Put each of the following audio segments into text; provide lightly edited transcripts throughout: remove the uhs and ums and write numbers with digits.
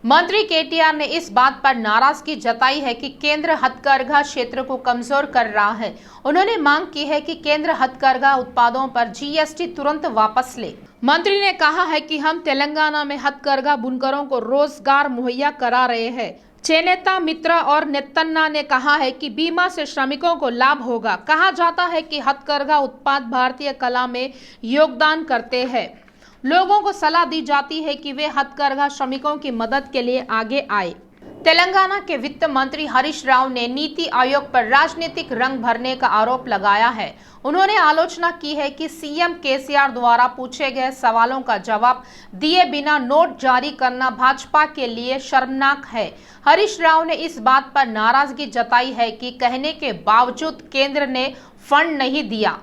मंत्री केटीआर ने इस बात पर नाराजगी जताई है कि केंद्र हथकरघा क्षेत्र को कमजोर कर रहा है। उन्होंने मांग की है कि केंद्र हथकरघा उत्पादों पर जीएसटी तुरंत वापस ले। मंत्री ने कहा है कि हम तेलंगाना में हथकरघा बुनकरों को रोजगार मुहैया करा रहे हैं। चेनेता मित्रा और नेतन्ना ने कहा है कि बीमा से श्रमिकों को लाभ होगा। कहा जाता है कि हथकरघा उत्पाद भारतीय कला में योगदान करते हैं। लोगों को सलाह दी जाती है कि वे हथकरघा श्रमिकों की मदद के लिए आगे आए। तेलंगाना के वित्त मंत्री हरीश राव ने नीति आयोग पर राजनीतिक रंग भरने का आरोप लगाया है। उन्होंने आलोचना की है कि सीएम केसीआर द्वारा पूछे गए सवालों का जवाब दिए बिना नोट जारी करना भाजपा के लिए शर्मनाक है। हरीश राव ने इस बात पर नाराजगी जताई है कि कहने के बावजूद केंद्र ने फंड नहीं दिया।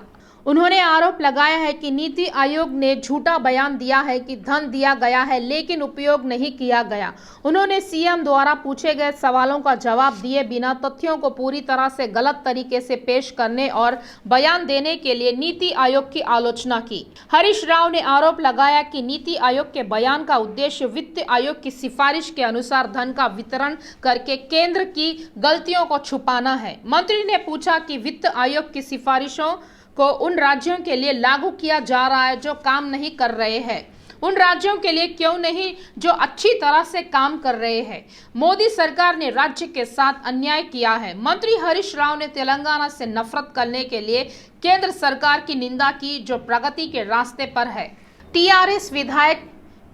उन्होंने आरोप लगाया है कि नीति आयोग ने झूठा बयान दिया है कि धन दिया गया है लेकिन उपयोग नहीं किया गया। उन्होंने सीएम द्वारा पूछे गए सवालों का जवाब दिए बिना तथ्यों को पूरी तरह से गलत तरीके से पेश करने और बयान देने के लिए नीति आयोग की आलोचना की। हरीश राव ने आरोप लगाया कि नीति आयोग के बयान का उद्देश्य वित्त आयोग की सिफारिश के अनुसार धन का वितरण करके केंद्र की गलतियों को छुपाना है। मंत्री ने पूछा कि वित्त आयोग की सिफारिशों को उन राज्यों के लिए लागू किया जा रहा है जो काम नहीं कर रहे हैं, उन राज्यों के लिए क्यों नहीं जो अच्छी तरह से काम कर रहे हैं। मोदी सरकार ने राज्य के साथ अन्याय किया है। मंत्री हरीश राव ने तेलंगाना से नफरत करने के लिए केंद्र सरकार की निंदा की जो प्रगति के रास्ते पर है। टीआरएस विधायक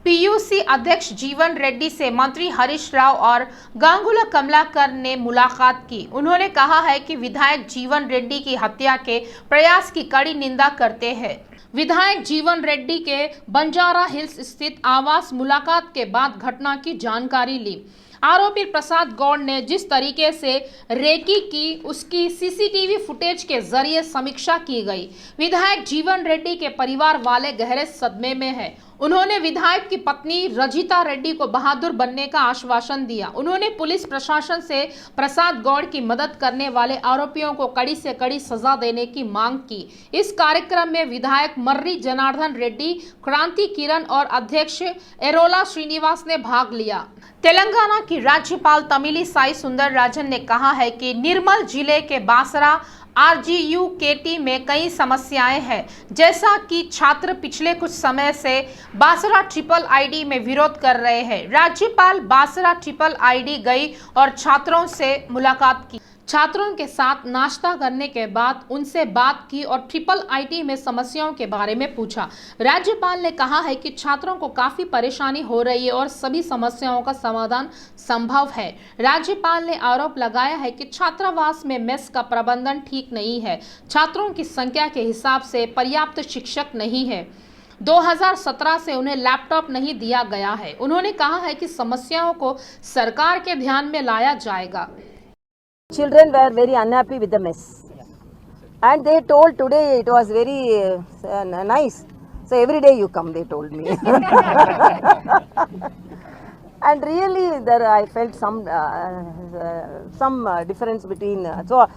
पीयूसी अध्यक्ष जीवन रेड्डी से मंत्री हरीश राव और गांगुला कमलाकर ने मुलाकात की। उन्होंने कहा है कि विधायक जीवन रेड्डी की हत्या के प्रयास की कड़ी निंदा करते हैं। विधायक जीवन रेड्डी के बंजारा हिल्स स्थित आवास मुलाकात के बाद घटना की जानकारी ली। आरोपी प्रसाद गौड़ ने जिस तरीके से रेकी की उसकी सीसीटीवी फुटेज के जरिए समीक्षा की गई। विधायक जीवन रेड्डी के परिवार वाले गहरे सदमे में हैं। उन्होंने विधायक की पत्नी रजिता रेड्डी को बहादुर बनने का आश्वासन दिया। उन्होंने पुलिस प्रशासन से प्रसाद गौड़ की मदद करने वाले आरोपियों को कड़ी से कड़ी सजा देने की मांग की। इस कार्यक्रम में विधायक मर्री जनार्दन रेड्डी, क्रांति किरण और अध्यक्ष एरोला श्रीनिवास ने भाग लिया। तेलंगाना की राज्यपाल तमिलिसाई सुंदरराजन ने कहा है कि निर्मल जिले के बासरा RGUKT में कई समस्याएं हैं, जैसा कि छात्र पिछले कुछ समय से बासरा IIID में विरोध कर रहे हैं। राज्यपाल बासरा IIID गई और छात्रों से मुलाकात की। छात्रों के साथ नाश्ता करने के बाद उनसे बात की और IIID में समस्याओं के बारे में पूछा। राज्यपाल ने कहा है कि छात्रों को काफी परेशानी हो रही है और सभी समस्याओं का समाधान संभव है। राज्यपाल ने आरोप लगाया है कि छात्रावास में मेस का प्रबंधन ठीक नहीं है। छात्रों की संख्या के हिसाब से पर्याप्त शिक्षक नहीं है। 2017 से उन्हें लैपटॉप नहीं दिया गया है। उन्होंने कहा है कि समस्याओं को सरकार के ध्यान में लाया जाएगा। Children were very unhappy with the mess, and they told today it was very nice. So every day you come, they told me. And really, there I felt some difference between. So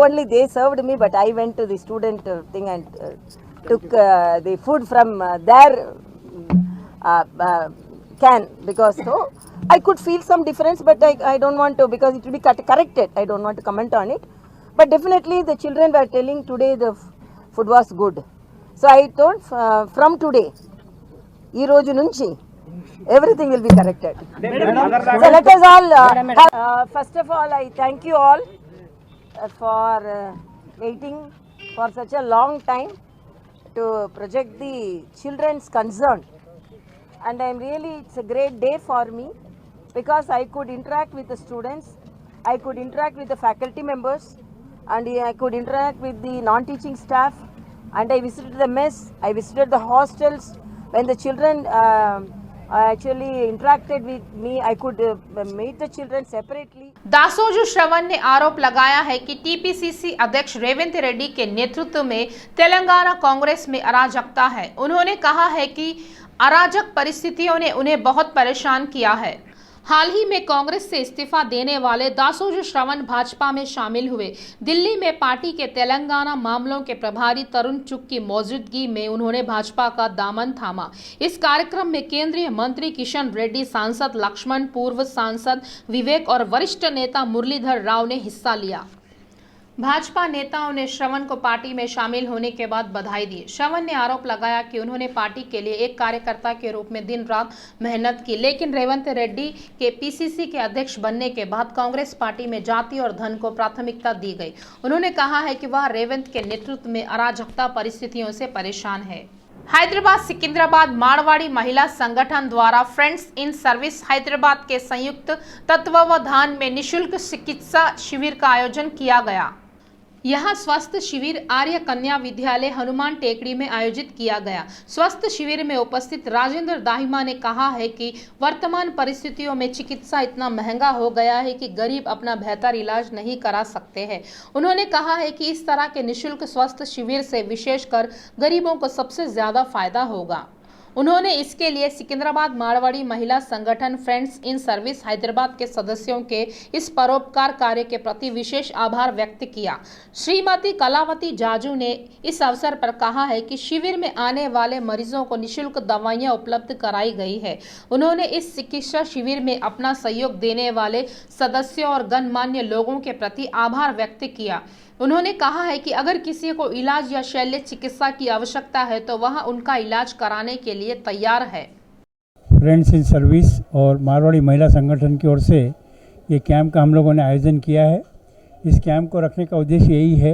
only they served me, but I went to the student thing and took the food from their can, because so I could feel some difference, but I don't want to, because it will be corrected. I don't want to comment on it. But definitely the children were telling today the food was good. So I told from today, ee roju nunchi, everything will be corrected. So let us all, first of all, I thank you all for waiting for such a long time to project the children's concern. And it's a great day for me, because I could interact with the students, I could interact with the faculty members, and I could interact with the non-teaching staff, and I visited the mess, I visited the hostels. When the children actually interacted with me, I could meet the children separately. दासोजु श्रवण ने आरोप लगाया है कि TPCC अध्यक्ष रेवंत रेड्डी के नेतृत्व में तेलंगाना कांग्रेस में अराजकता है। उन्होंने कहा है कि अराजक परिस्थितियों ने उन्हें बहुत परेशान किया है। हाल ही में कांग्रेस से इस्तीफा देने वाले दासोजी श्रवण भाजपा में शामिल हुए। दिल्ली में पार्टी के तेलंगाना मामलों के प्रभारी तरुण चुग की मौजूदगी में उन्होंने भाजपा का दामन थामा। इस कार्यक्रम में केंद्रीय मंत्री किशन रेड्डी, सांसद लक्ष्मण, पूर्व सांसद विवेक और वरिष्ठ नेता मुरलीधर राव ने हिस्सा लिया। भाजपा नेताओं ने श्रवण को पार्टी में शामिल होने के बाद बधाई दी। श्रवण ने आरोप लगाया कि उन्होंने पार्टी के लिए एक कार्यकर्ता के रूप में दिन रात मेहनत की, लेकिन रेवंत रेड्डी के पीसीसी के अध्यक्ष बनने के बाद कांग्रेस पार्टी में जाति और धन को प्राथमिकता दी गई। उन्होंने कहा है कि वह रेवंत के नेतृत्व में अराजकता परिस्थितियों से परेशान है। हैदराबाद सिकंदराबाद मारवाड़ी महिला संगठन द्वारा फ्रेंड्स इन सर्विस हैदराबाद के संयुक्त तत्वावधान में निःशुल्क चिकित्सा शिविर का आयोजन किया गया। यहां स्वास्थ्य शिविर आर्य कन्या विद्यालय हनुमान टेकड़ी में आयोजित किया गया। स्वास्थ्य शिविर में उपस्थित राजेंद्र दाहिमा ने कहा है कि वर्तमान परिस्थितियों में चिकित्सा इतना महंगा हो गया है कि गरीब अपना बेहतर इलाज नहीं करा सकते हैं। उन्होंने कहा है कि इस तरह के निःशुल्क स्वास्थ्य शिविर से विशेषकर गरीबों को सबसे ज्यादा फायदा होगा। उन्होंने इसके लिए सिकंदराबाद मारवाड़ी महिला संगठन फ्रेंड्स इन सर्विस हैदराबाद के सदस्यों के इस परोपकार कार्य के प्रति विशेष आभार व्यक्त किया। श्रीमती कलावती जाजू ने इस अवसर पर कहा है कि शिविर में आने वाले मरीजों को निःशुल्क दवाइयां उपलब्ध कराई गई है। उन्होंने इस चिकित्सा शिविर में अपना सहयोग देने वाले सदस्यों और गणमान्य लोगों के प्रति आभार व्यक्त किया। उन्होंने कहा है कि अगर किसी को इलाज या शल्य चिकित्सा की आवश्यकता है तो वह उनका इलाज कराने के लिए तैयार है। फ्रेंड्स इन सर्विस और मारवाड़ी महिला संगठन की ओर से ये कैंप का हम लोगों ने आयोजन किया है। इस कैंप को रखने का उद्देश्य यही है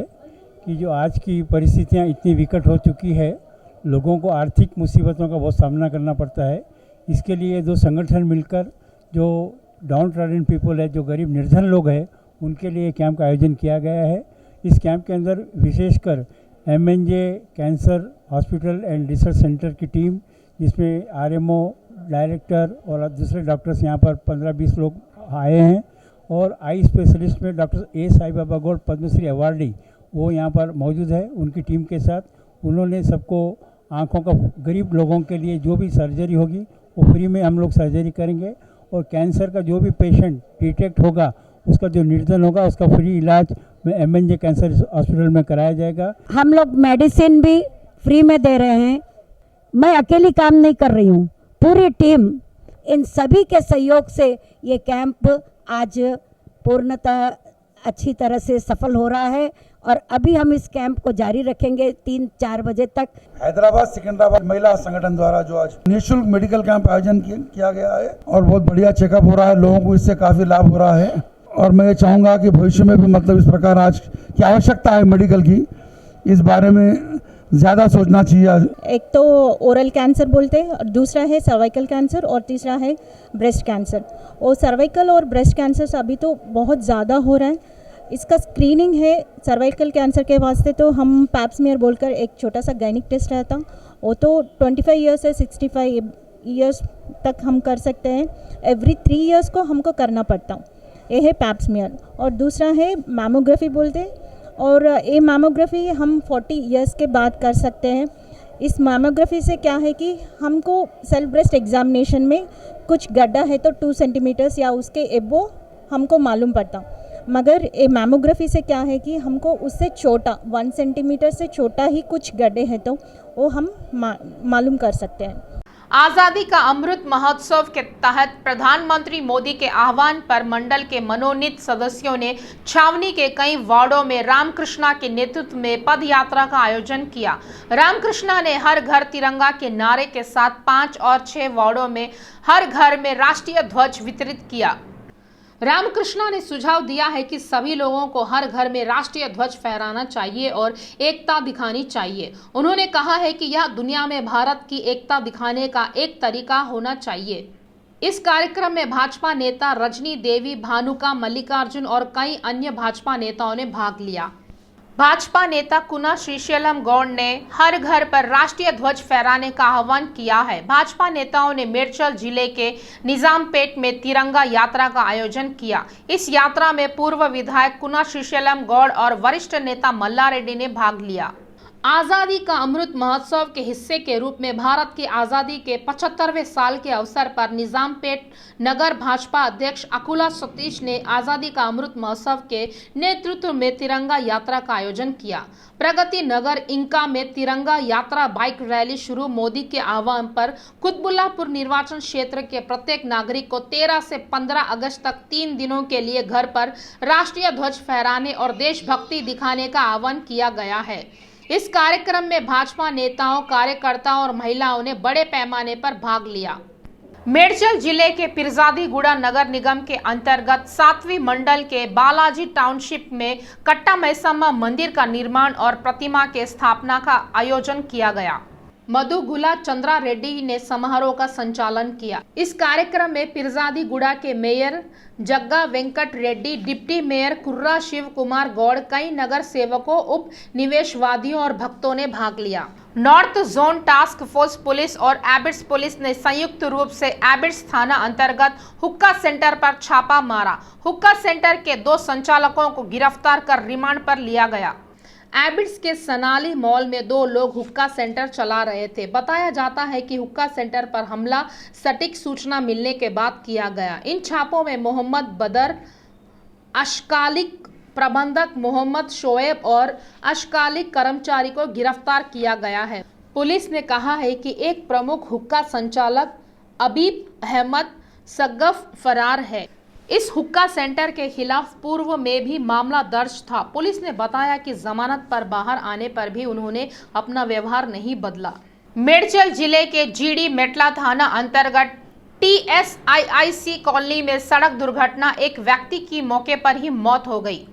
कि जो आज की परिस्थितियां इतनी विकट हो चुकी है, लोगों को आर्थिक मुसीबतों का बहुत सामना करना पड़ता है। इसके लिए दो संगठन मिलकर जो डाउन ट्रॉडन पीपल है, जो गरीब निर्धन लोग हैं, उनके लिए कैंप का आयोजन किया गया है। इस कैंप के अंदर विशेषकर MNJ cancer hospital and research centre की टीम, जिसमें RMO डायरेक्टर और दूसरे डॉक्टर्स यहाँ पर 15-20 लोग आए हैं, और आई स्पेशलिस्ट में doctor A Sai Baba Gaur Padmashri awardee वो यहाँ पर मौजूद है। उनकी टीम के साथ उन्होंने सबको आँखों का गरीब लोगों के लिए जो भी सर्जरी होगी वो फ्री में हम लोग सर्जरी करेंगे, और कैंसर का जो भी पेशेंट डिटेक्ट होगा उसका जो निर्धन होगा उसका फ्री इलाज में MNJ कैंसर हॉस्पिटल में कराया जाएगा। हम लोग मेडिसिन भी फ्री में दे रहे हैं। मैं अकेली काम नहीं कर रही हूँ, पूरी टीम, इन सभी के सहयोग से ये कैंप आज पूर्णतः अच्छी तरह से सफल हो रहा है, और अभी हम इस कैंप को जारी रखेंगे 3-4 बजे तक। हैदराबाद सिकंदराबाद महिला संगठन द्वारा जो आज निःशुल्क मेडिकल कैंप आयोजन किया गया है और बहुत बढ़िया चेकअप हो रहा है, लोगों को इससे काफी लाभ हो रहा है। और मैं ये चाहूँगा कि भविष्य में भी मतलब इस प्रकार आज की आवश्यकता है मेडिकल की, इस बारे में ज़्यादा सोचना चाहिए। एक तो ओरल कैंसर बोलते हैं, और दूसरा है सर्वाइकल कैंसर, और तीसरा है ब्रेस्ट कैंसर। और सर्वाइकल और ब्रेस्ट कैंसर अभी तो बहुत ज़्यादा हो रहा है। इसका स्क्रीनिंग है सर्वाइकल कैंसर के वास्ते तो हम पैप्समियर बोलकर एक छोटा सा गायनिक टेस्ट रहता, वो तो 25 ईयर्स से 65 ईयर्स तक हम कर सकते हैं। एवरी 3 ईयर्स को हमको करना पड़ता, ये है पैप्समियर। और दूसरा है मैमोग्राफी बोलते हैं, और ये मैमोग्राफी हम 40 ईयर्स के बाद कर सकते हैं। इस मैमोग्राफी से क्या है कि हमको सेल्फ ब्रेस्ट एग्जामिनेशन में कुछ गड्ढा है तो 2 सेंटीमीटर्स या उसके एबो हमको मालूम पड़ता, मगर ये मैमोग्राफी से क्या है कि हमको उससे छोटा 1 सेंटीमीटर से छोटा ही कुछ गड्ढे हैं तो वो हम मालूम कर सकते हैं। आजादी का अमृत महोत्सव के तहत प्रधानमंत्री मोदी के आह्वान पर मंडल के मनोनीत सदस्यों ने छावनी के कई वार्डों में रामकृष्णा के नेतृत्व में पद यात्रा का आयोजन किया। रामकृष्णा ने हर घर तिरंगा के नारे के साथ 5 और 6 वार्डों में हर घर में राष्ट्रीय ध्वज वितरित किया। रामकृष्णा ने सुझाव दिया है कि सभी लोगों को हर घर में राष्ट्रीय ध्वज फहराना चाहिए और एकता दिखानी चाहिए। उन्होंने कहा है कि यह दुनिया में भारत की एकता दिखाने का एक तरीका होना चाहिए। इस कार्यक्रम में भाजपा नेता रजनी देवी, भानुका, मल्लिकार्जुन और कई अन्य भाजपा नेताओं ने भाग लिया। भाजपा नेता कुना श्रीशैलम गौड़ ने हर घर पर राष्ट्रीय ध्वज फहराने का आह्वान किया है। भाजपा नेताओं ने मेरचल जिले के निजामपेट में तिरंगा यात्रा का आयोजन किया। इस यात्रा में पूर्व विधायक कुना श्रीशैलम गौड़ और वरिष्ठ नेता मल्ला रेड्डी ने भाग लिया। आज़ादी का अमृत महोत्सव के हिस्से के रूप में भारत की आज़ादी के 75वें साल के अवसर पर निजामपेट नगर भाजपा अध्यक्ष अकुला सतीश ने आज़ादी का अमृत महोत्सव के नेतृत्व में तिरंगा यात्रा का आयोजन किया। प्रगति नगर इंका में तिरंगा यात्रा बाइक रैली शुरू। मोदी के आह्वान पर कुतबुल्लापुर निर्वाचन क्षेत्र के प्रत्येक नागरिक को 13 से 15 अगस्त तक 3 दिनों के लिए घर पर राष्ट्रीय ध्वज फहराने और देशभक्ति दिखाने का आह्वान किया गया है। इस कार्यक्रम में भाजपा नेताओं, कार्यकर्ताओं और महिलाओं ने बड़े पैमाने पर भाग लिया। मेडचल जिले के पिरजादीगुड़ा नगर निगम के अंतर्गत 7वीं मंडल के बालाजी टाउनशिप में कट्टा मैसम्मा मंदिर का निर्माण और प्रतिमा के स्थापना का आयोजन किया गया। मधुगुला चंद्रा रेड्डी ने समारोह का संचालन किया। इस कार्यक्रम में पिरजादीगुड़ा के मेयर जग्गा वेंकट रेड्डी, डिप्टी मेयर कुर्रा शिव कुमार गौड़, कई नगर सेवकों, उप निवेशवादियों और भक्तों ने भाग लिया। North zone task force police और एबिट्स पुलिस ने संयुक्त रूप से एबिट्स थाना अंतर्गत हुक्का सेंटर पर छापा मारा। हुक्का सेंटर के 2 संचालकों को गिरफ्तार कर रिमांड पर लिया गया। एबिट्स के सनाली मॉल में 2 लोग हुक्का सेंटर चला रहे थे। बताया जाता है कि हुक्का सेंटर पर हमला सटीक सूचना मिलने के बाद किया गया। इन छापों में मोहम्मद बदर, अशकालिक प्रबंधक मोहम्मद शोएब और अशकालिक कर्मचारी को गिरफ्तार किया गया है। पुलिस ने कहा है कि एक प्रमुख हुक्का संचालक अबीब अहमद सगफ फरार है। इस हुक्का सेंटर के खिलाफ पूर्व में भी मामला दर्ज था। पुलिस ने बताया कि जमानत पर बाहर आने पर भी उन्होंने अपना व्यवहार नहीं बदला। मेडचल जिले के जीडी मेटला थाना अंतर्गत TSIIC कॉलोनी में सड़क दुर्घटना, एक व्यक्ति की मौके पर ही मौत हो गई।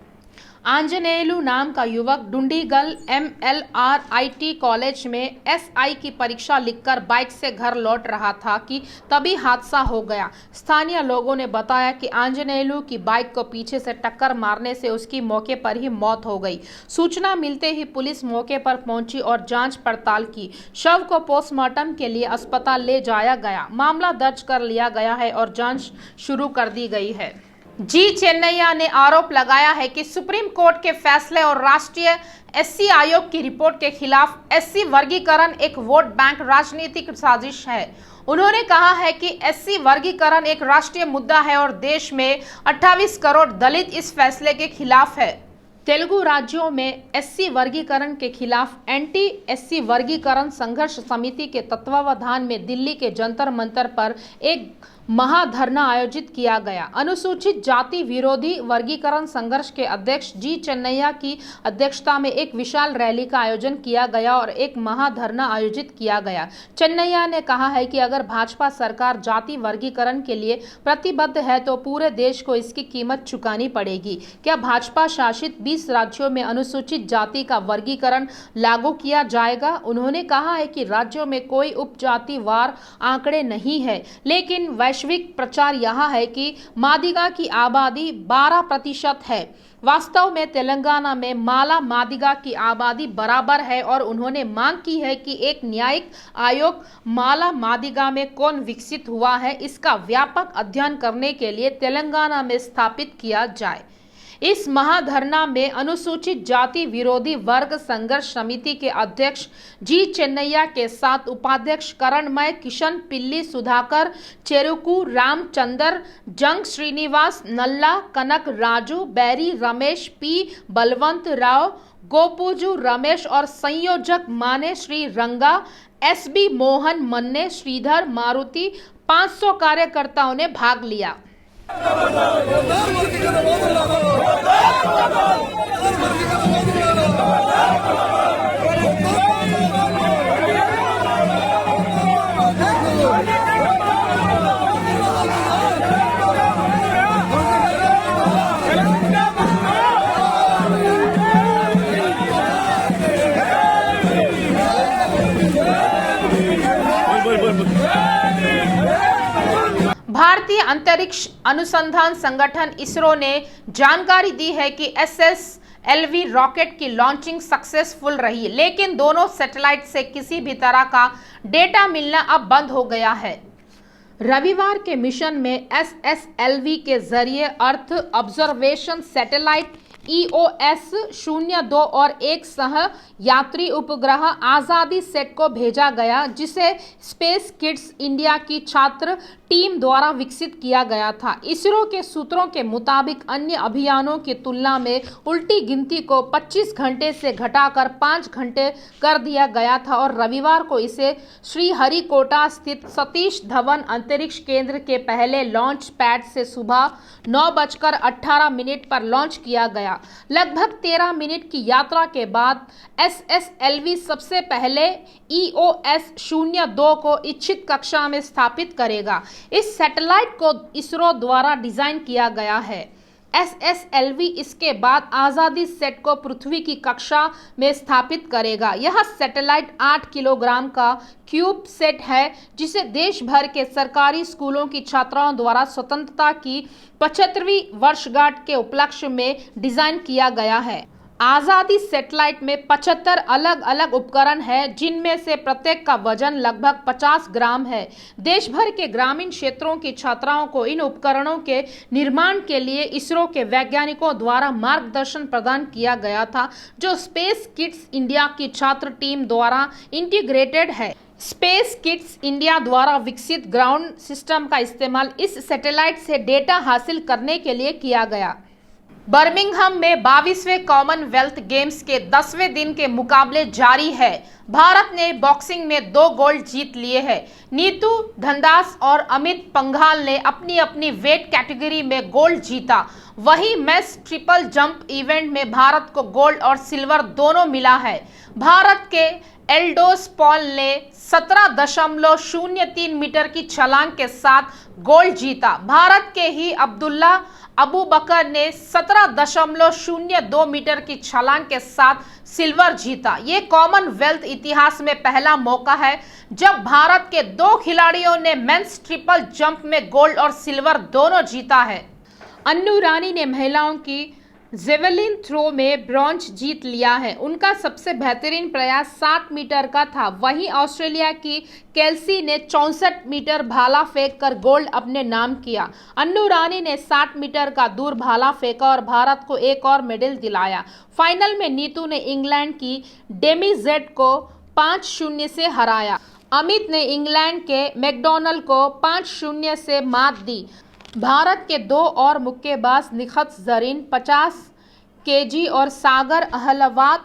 आंजनेयलू नाम का युवक डुंडीगल MLRIT कॉलेज में SI की परीक्षा लिखकर बाइक से घर लौट रहा था कि तभी हादसा हो गया। स्थानीय लोगों ने बताया कि आंजनेयलू की बाइक को पीछे से टक्कर मारने से उसकी मौके पर ही मौत हो गई। सूचना मिलते ही पुलिस मौके पर पहुंची और जांच पड़ताल की। शव को पोस्टमार्टम के लिए अस्पताल ले जाया गया। मामला दर्ज कर लिया गया है और जांच शुरू कर दी गई है। जी चेन्नैया ने आरोप लगाया है कि सुप्रीम कोर्ट के फैसले और राष्ट्रीय SC आयोग की रिपोर्ट के खिलाफ SC वर्गीकरण एक वोट बैंक राजनीतिक साजिश है। उन्होंने कहा है कि SC वर्गीकरण एक राष्ट्रीय मुद्दा है और देश में 28 करोड़ दलित इस फैसले के खिलाफ है। तेलुगु राज्यों में SC वर्गीकरण के खिलाफ एंटी SC वर्गीकरण संघर्ष समिति के तत्वावधान में दिल्ली के जंतर मंतर पर एक महाधरना आयोजित किया गया। अनुसूचित जाति विरोधी वर्गीकरण संघर्ष के अध्यक्ष जी चेन्नैया की अध्यक्षता में एक विशाल रैली का आयोजन किया गया और एक महाधरना आयोजित किया गया। चेन्नैया ने कहा है कि अगर भाजपा सरकार जाति वर्गीकरण के लिए प्रतिबद्ध है तो पूरे देश को इसकी कीमत चुकानी पड़ेगी। क्या भाजपा शासित 20 राज्यों में अनुसूचित जाति का वर्गीकरण लागू किया जाएगा? उन्होंने कहा है कि राज्यों में कोई उपजातिवार आंकड़े नहीं है, लेकिन वैश्विक प्रचार यह है कि मादिगा की आबादी 12% है। वास्तव में तेलंगाना में माला मादिगा की आबादी बराबर है और उन्होंने मांग की है कि एक न्यायिक आयोग माला मादिगा में कौन विकसित हुआ है इसका व्यापक अध्ययन करने के लिए तेलंगाना में स्थापित किया जाए। इस महाधरना में अनुसूचित जाति विरोधी वर्ग संघर्ष समिति के अध्यक्ष जी चेन्नैया के साथ उपाध्यक्ष करणमय, किशन पिल्ली, सुधाकर चेरुकू, रामचंदर, जंग श्रीनिवास, नल्ला, कनक राजू, बैरी रमेश, P बलवंत राव, गोपूजू रमेश और संयोजक माने श्री रंगा, SB मोहन मन्ने, श्रीधर मारुति, 500 कार्यकर्ताओं ने भाग लिया। भारतीय अंतरिक्ष अनुसंधान संगठन इसरो ने जानकारी दी है कि SSLV रॉकेट की लॉन्चिंग सक्सेसफुल रही, लेकिन दोनों सैटेलाइट से किसी भी तरह का डेटा मिलना अब बंद हो गया है। रविवार के मिशन में SSLV के जरिए अर्थ ऑब्जर्वेशन सैटेलाइट EOS 02 और एक सह यात्री उपग्रह आज़ादी सेट को भेजा गया, जिसे स्पेस किड्स इंडिया की छात्र टीम द्वारा विकसित किया गया था। इसरो के सूत्रों के मुताबिक अन्य अभियानों की तुलना में उल्टी गिनती को 25 घंटे से घटाकर 5 घंटे कर दिया गया था और रविवार को इसे श्रीहरिकोटा स्थित सतीश धवन अंतरिक्ष केंद्र के पहले लॉन्च पैड से सुबह 9:18 पर लॉन्च किया गया। लगभग 13 मिनट की यात्रा के बाद SSLV सबसे पहले EOS 02 को इच्छित कक्षा में स्थापित करेगा। इस सैटेलाइट को इसरो द्वारा डिजाइन किया गया है। SSLV इसके बाद आज़ादी सेट को पृथ्वी की कक्षा में स्थापित करेगा। यह सैटेलाइट 8 किलोग्राम का क्यूब सेट है, जिसे देश भर के सरकारी स्कूलों की छात्राओं द्वारा स्वतंत्रता की 75वीं वर्षगांठ के उपलक्ष्य में डिजाइन किया गया है। आज़ादी सैटेलाइट में 75 अलग अलग उपकरण हैं, जिनमें से प्रत्येक का वजन लगभग 50 ग्राम है। देश भर के ग्रामीण क्षेत्रों की छात्राओं को इन उपकरणों के निर्माण के लिए इसरो के वैज्ञानिकों द्वारा मार्गदर्शन प्रदान किया गया था, जो स्पेस किड्स इंडिया की छात्र टीम द्वारा इंटीग्रेटेड है। स्पेस किड्स इंडिया द्वारा विकसित ग्राउंड सिस्टम का इस्तेमाल इस सैटेलाइट से डेटा हासिल करने के लिए किया गया। बर्मिंघम में 22वें कॉमनवेल्थ गेम्स के 10वें दिन के मुकाबले जारी है। भारत ने बॉक्सिंग में 2 गोल्ड जीत लिए हैं। नीतू धनदास और अमित पंघाल ने अपनी अपनी वेट कैटेगरी में गोल्ड जीता। वहीं मेंस ट्रिपल जंप इवेंट में भारत को गोल्ड और सिल्वर दोनों मिला है। भारत के एल्डोस पॉल ने 17.03 मीटर की छलांग के साथ गोल्ड जीता। भारत के ही अब्दुल्ला अबू बकर ने 17.02 मीटर की छलांग के साथ सिल्वर जीता। ये कॉमनवेल्थ इतिहास में पहला मौका है जब भारत के 2 खिलाड़ियों ने मेंस ट्रिपल जंप में गोल्ड और सिल्वर दोनों जीता है। अन्नू रानी ने महिलाओं की जेवलिन थ्रो में ब्रॉन्ज जीत लिया है। उनका सबसे बेहतरीन प्रयास 60 मीटर का था। वहीं ऑस्ट्रेलिया की केल्सी ने 64 मीटर भाला फेंक कर गोल्ड अपने नाम किया। अन्नू रानी ने 60 मीटर का दूर भाला फेंका और भारत को एक और मेडल दिलाया। फाइनल में नीतू ने इंग्लैंड की डेमी जेड को 5-0 से हराया। अमित ने इंग्लैंड के मैकडोनल्ड को 5-0 से मात दी। भारत के 2 और मुक्केबाज निखत जरीन 50 केजी और सागर अहलवाद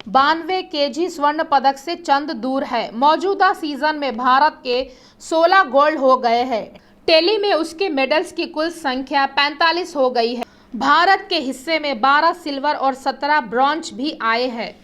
92 केजी स्वर्ण पदक से चंद दूर है। मौजूदा सीजन में भारत के 16 गोल्ड हो गए हैं। टेली में उसके मेडल्स की कुल संख्या 45 हो गई है। भारत के हिस्से में 12 सिल्वर और 17 ब्रॉन्ज भी आए हैं।